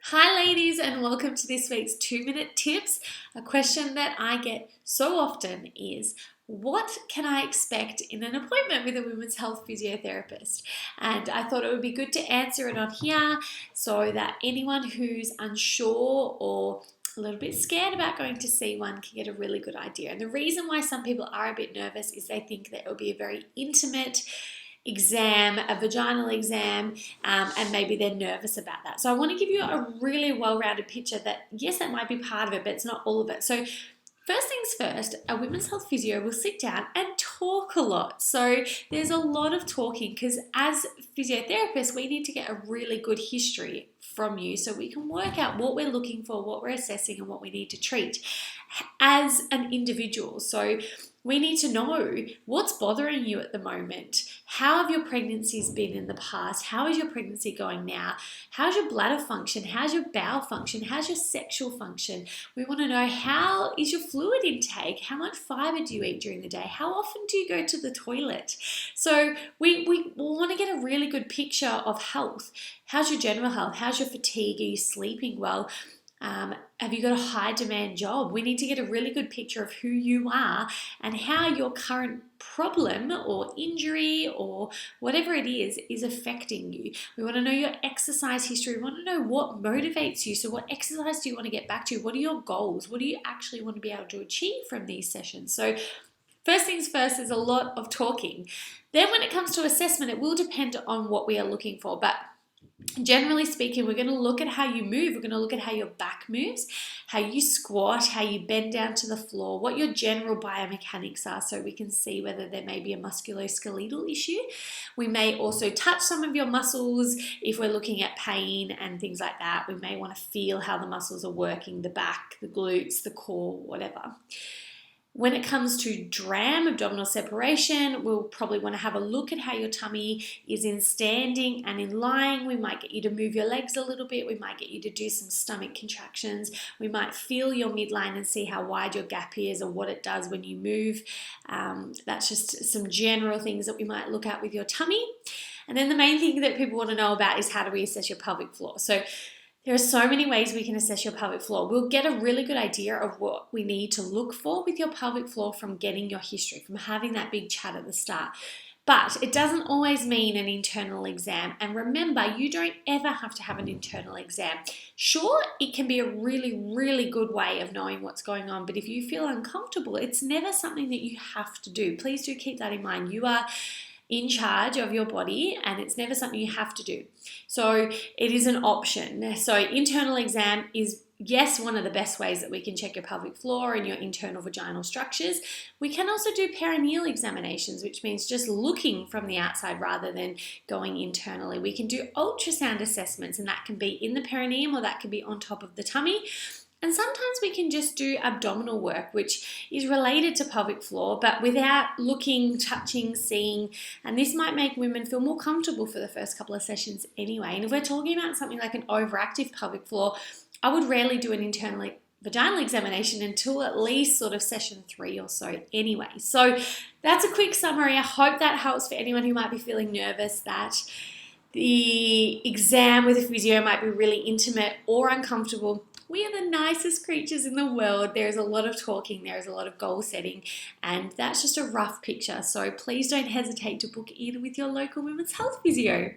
Hi ladies, and welcome to this week's 2-minute tips. A question that I get so often is, what can I expect in an appointment with a women's health physiotherapist? And I thought it would be good to answer it on here so that anyone who's unsure or a little bit scared about going to see one can get a really good idea. And the reason why some people are a bit nervous is they think that it will be a very intimate exam, a vaginal exam, and maybe they're nervous about that. So I want to give you a really well-rounded picture that, yes, that might be part of it, but it's not all of it. So first things first, a women's health physio will sit down and talk a lot. So there's a lot of talking because as physiotherapists, we need to get a really good history from you so we can work out what we're looking for, what we're assessing, and what we need to treat as an individual. So we need to know what's bothering you at the moment. How have your pregnancies been in the past? How is your pregnancy going now? How's your bladder function? How's your bowel function? How's your sexual function? We want to know, how is your fluid intake? How much fiber do you eat during the day? How often do you go to the toilet? So we want to get a really good picture of health. How's your general health? How's your fatigue? Are you sleeping well? Have you got a high demand job? We need to get a really good picture of who you are and how your current problem or injury or whatever it is affecting you. We want to know your exercise history. We want to know what motivates you. So what exercise do you want to get back to? What are your goals? What do you actually want to be able to achieve from these sessions? So first things first, there's a lot of talking. Then when it comes to assessment, it will depend on what we are looking for, but generally speaking, we're going to look at how you move. We're going to look at how your back moves, how you squat, how you bend down to the floor, what your general biomechanics are, so we can see whether there may be a musculoskeletal issue. We may also touch some of your muscles if we're looking at pain and things like that. We may want to feel how the muscles are working, the back, the glutes, the core, whatever. When it comes to DRAM, abdominal separation, we'll probably want to have a look at how your tummy is in standing and in lying. We might get you to move your legs a little bit. We might get you to do some stomach contractions. We might feel your midline and see how wide your gap is or what it does when you move. That's just some general things that we might look at with your tummy. And then the main thing that people want to know about is, how do we assess your pelvic floor? So there are so many ways we can assess your pelvic floor. We'll get a really good idea of what we need to look for with your pelvic floor from getting your history, from having that big chat at the start. But it doesn't always mean an internal exam. And remember, you don't ever have to have an internal exam. Sure, it can be a really, really good way of knowing what's going on. But if you feel uncomfortable, it's never something that you have to do. Please do keep that in mind. You are in charge of your body, and it's never something you have to do. So it is an option. So internal exam is, yes, one of the best ways that we can check your pelvic floor and your internal vaginal structures. We can also do perineal examinations, which means just looking from the outside rather than going internally. We can do ultrasound assessments, and that can be in the perineum or that can be on top of the tummy. And sometimes we can just do abdominal work, which is related to pelvic floor, but without looking, touching, seeing. And this might make women feel more comfortable for the first couple of sessions anyway. And if we're talking about something like an overactive pelvic floor, I would rarely do an internal vaginal examination until at least sort of session 3 or so anyway. So that's a quick summary. I hope that helps for anyone who might be feeling nervous that the exam with a physio might be really intimate or uncomfortable. We are the nicest creatures in the world. There's a lot of talking, there's a lot of goal setting, and that's just a rough picture. So please don't hesitate to book in with your local women's health physio.